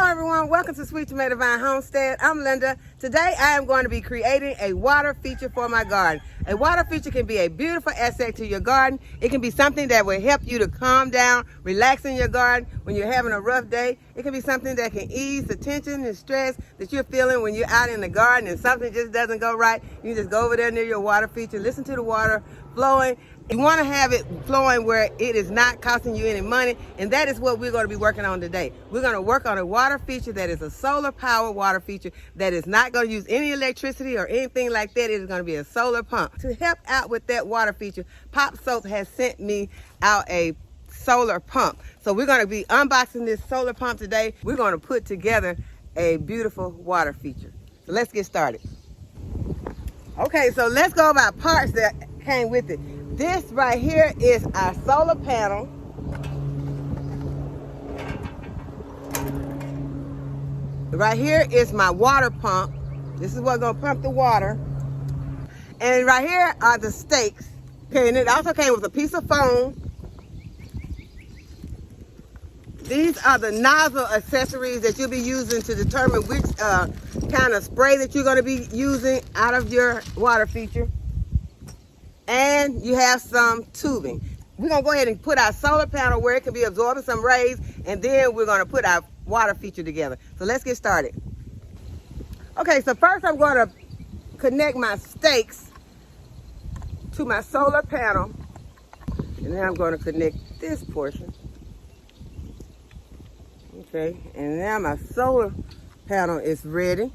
everyone, welcome to Sweet Tomato Vine Homestead. I'm Linda. Today I am going to be creating a water feature for my garden. A water feature can be a beautiful asset to your garden. It can be something that will help you to calm down, relax in your garden when you're having a rough day. It can be something that can ease the tension and stress that you're feeling when you're out in the garden and something just doesn't go right. You just go over there near your water feature, listen to the water flowing. You want to have it flowing where it is not costing you any money, and that is what we're going to be working on today. We're going to work on a water feature that is a solar power water feature that is not going to use any electricity or anything like that. It is going to be a solar pump. To help out with that water feature, POPOSOAP has sent me out a solar pump. So we're going to be unboxing this solar pump today. We're going to put together a beautiful water feature. So let's get started. Okay, so let's go about parts that came with it. This right here is our solar panel. Right here is my water pump. This is what's gonna pump the water. And right here are the stakes. Okay, and it also came with a piece of foam. These are the nozzle accessories that you'll be using to determine which kind of spray that you're gonna be using out of your water feature. And you have some tubing. We're gonna go ahead and put our solar panel where it can be absorbing some rays, and then we're gonna put our water feature together. So let's get started. Okay, so first I'm gonna connect my stakes to my solar panel, and then I'm gonna connect this portion. Okay, and now my solar panel is ready.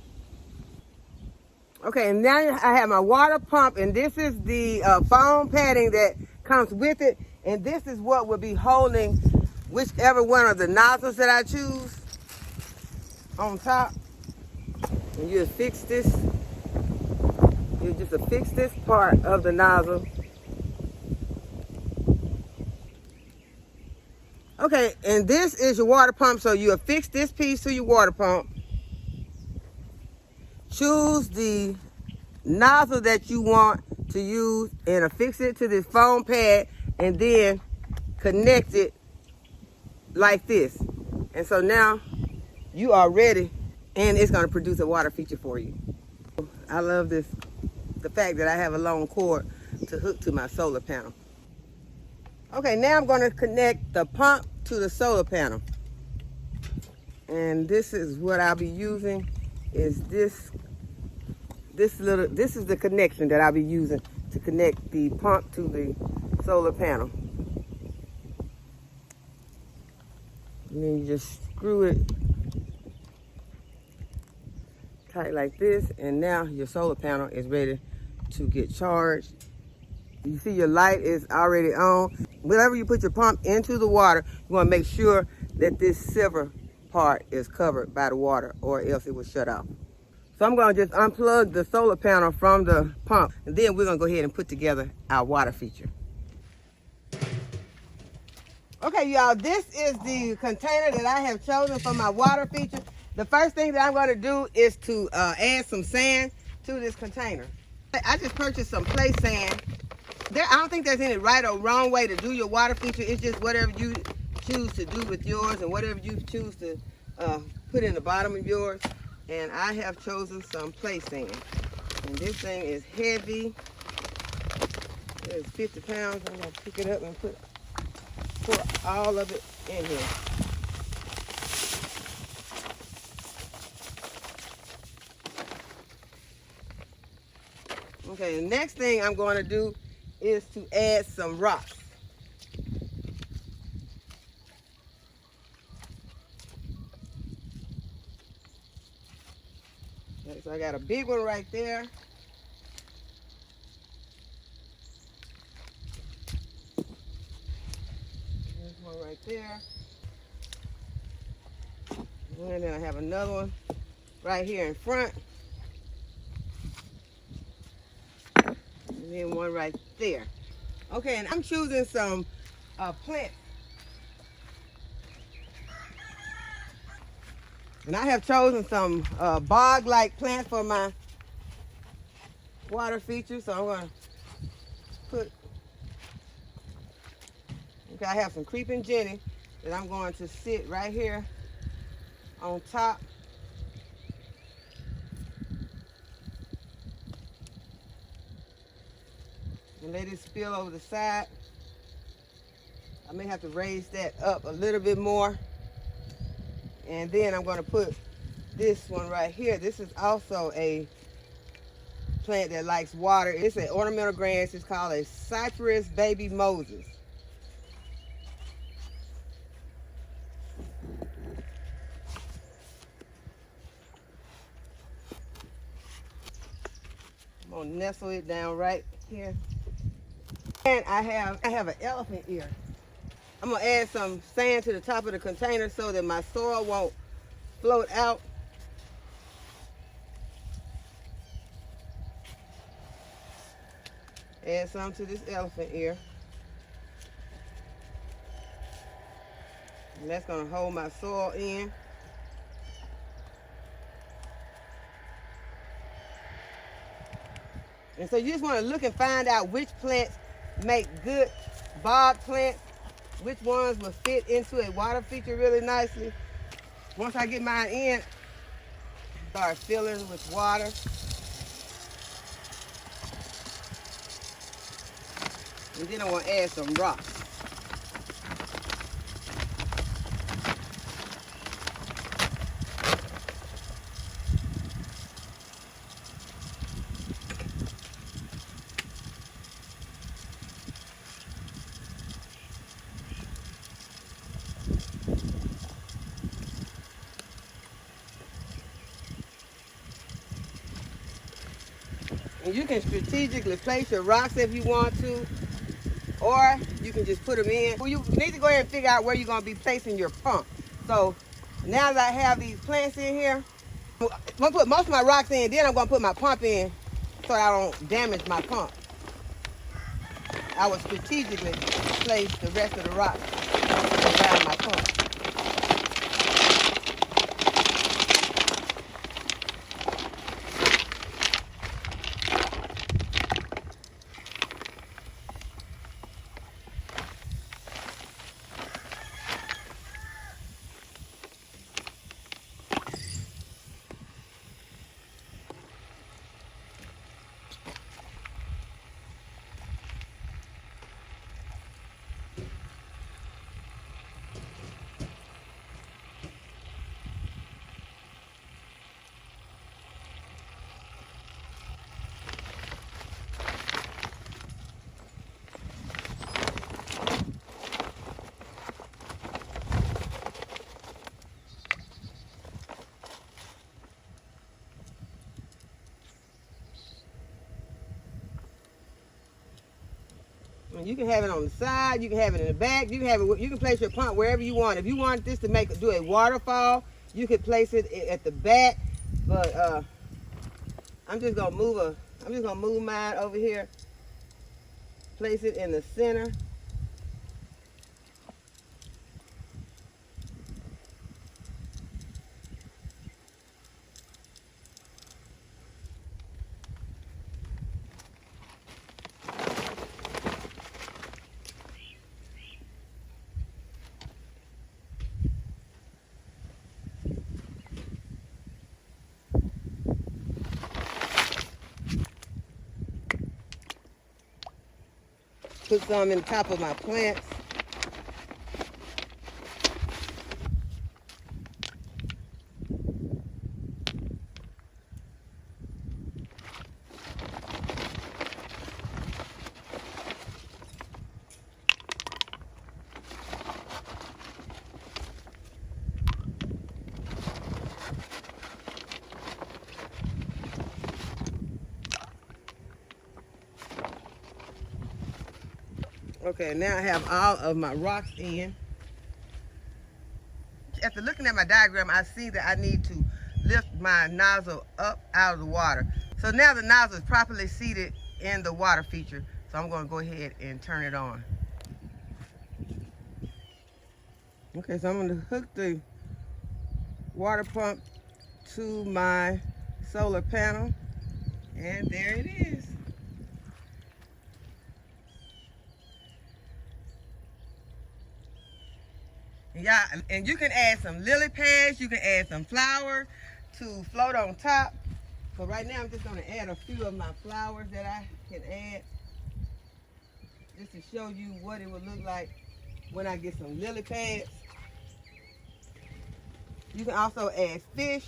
Okay, and now I have my water pump, and this is the foam padding that comes with it, and this is what will be holding whichever one of the nozzles that I choose on top. And you affix this, you just affix this part of the nozzle. Okay, and this is your water pump, so you affix this piece to your water pump. Choose the nozzle that you want to use and affix it to this foam pad, and then connect it like this. And so now you are ready, and it's going to produce a water feature for you. I love this, the fact that I have a long cord to hook to my solar panel. Okay, now I'm going to connect the pump to the solar panel. And this is what I'll be using, is this is the connection that I'll be using to connect the pump to the solar panel. And then you just screw it tight like this, and now your solar panel is ready to get charged. You see your light is already on. Whenever you put your pump into the water, you want to make sure that this silver part is covered by the water, or else it will shut off. So I'm going to just unplug the solar panel from the pump, and then we're going to go ahead and put together our water feature. Okay, y'all, this is the container that I have chosen for my water feature. The first thing that I'm going to do is to add some sand to this container. I just purchased some play sand. I don't think there's any right or wrong way to do your water feature. It's just whatever you choose to do with yours and whatever you choose to put in the bottom of yours. And I have chosen some play sand. And this thing is heavy. It's 50 pounds. I'm going to pick it up and pour all of it in here. Okay, the next thing I'm going to do is to add some rocks. Okay, so I got a big one right there. There's one right there. And then I have another one right here in front. And then one right there. Okay, and I'm choosing some plants. And I have chosen some bog-like plants for my water feature. So I'm going to put, okay, I have some creeping Jenny that I'm going to sit right here on top. And let it spill over the side. I may have to raise that up a little bit more. And then I'm going to put this one right here. This is also a plant that likes water. It's an ornamental grass. It's called a Cypress Baby Moses. I'm going to nestle it down right here. And I have an elephant ear. I'm going to add some sand to the top of the container so that my soil won't float out. Add some to this elephant ear. And that's going to hold my soil in. And so you just want to look and find out which plants make good bog plants, which ones will fit into a water feature really nicely. Once I get mine in, start filling with water. And then I want to add some rocks. And you can strategically place your rocks if you want to, or you can just put them in. Well, you need to go ahead and figure out where you're going to be placing your pump. So now that I have these plants in here, I'm going to put most of my rocks in, then I'm going to put my pump in so I don't damage my pump. I will strategically place the rest of the rocks around my pump. You can have it on the side, you can have it in the back, you can have it, you can place your pump wherever you want. If you want this to do a waterfall, you could place it at the back. But I'm just gonna move mine over here, place it in the center. Put some in the top of my plants. Okay, now I have all of my rocks in. After looking at my diagram, I see that I need to lift my nozzle up out of the water. So now the nozzle is properly seated in the water feature. So I'm going to go ahead and turn it on. Okay, so I'm going to hook the water pump to my solar panel. And there it is. Yeah, and you can add some lily pads, you can add some flowers to float on top. So right now I'm just gonna add a few of my flowers that I can add, just to show you what it would look like when I get some lily pads. You can also add fish.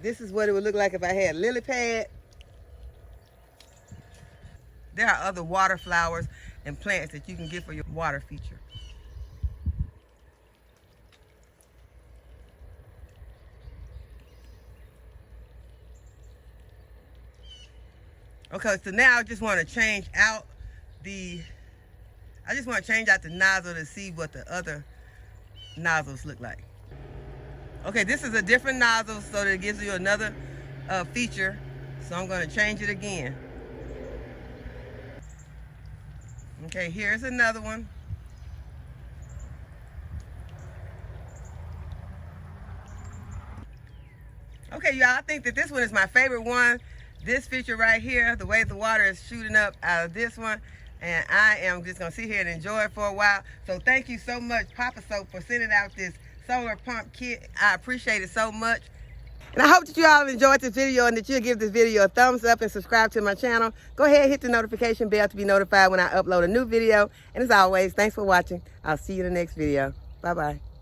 This is what it would look like if I had lily pad. There are other water flowers and plants that you can get for your water feature. Okay, so now I just want to change out the nozzle to see what the other nozzles look like. Okay, this is a different nozzle, so that it gives you another feature. So I'm going to change it again. Okay, here's another one. Okay, y'all, I think that this one is my favorite one. This feature right here, the way the water is shooting up out of this one. And I am just going to sit here and enjoy it for a while. So thank you so much, POPOSOAP, for sending out this solar pump kit. I appreciate it so much. And I hope that you all enjoyed this video and that you'll give this video a thumbs up and subscribe to my channel. Go ahead and hit the notification bell to be notified when I upload a new video. And as always, thanks for watching. I'll see you in the next video. Bye-bye.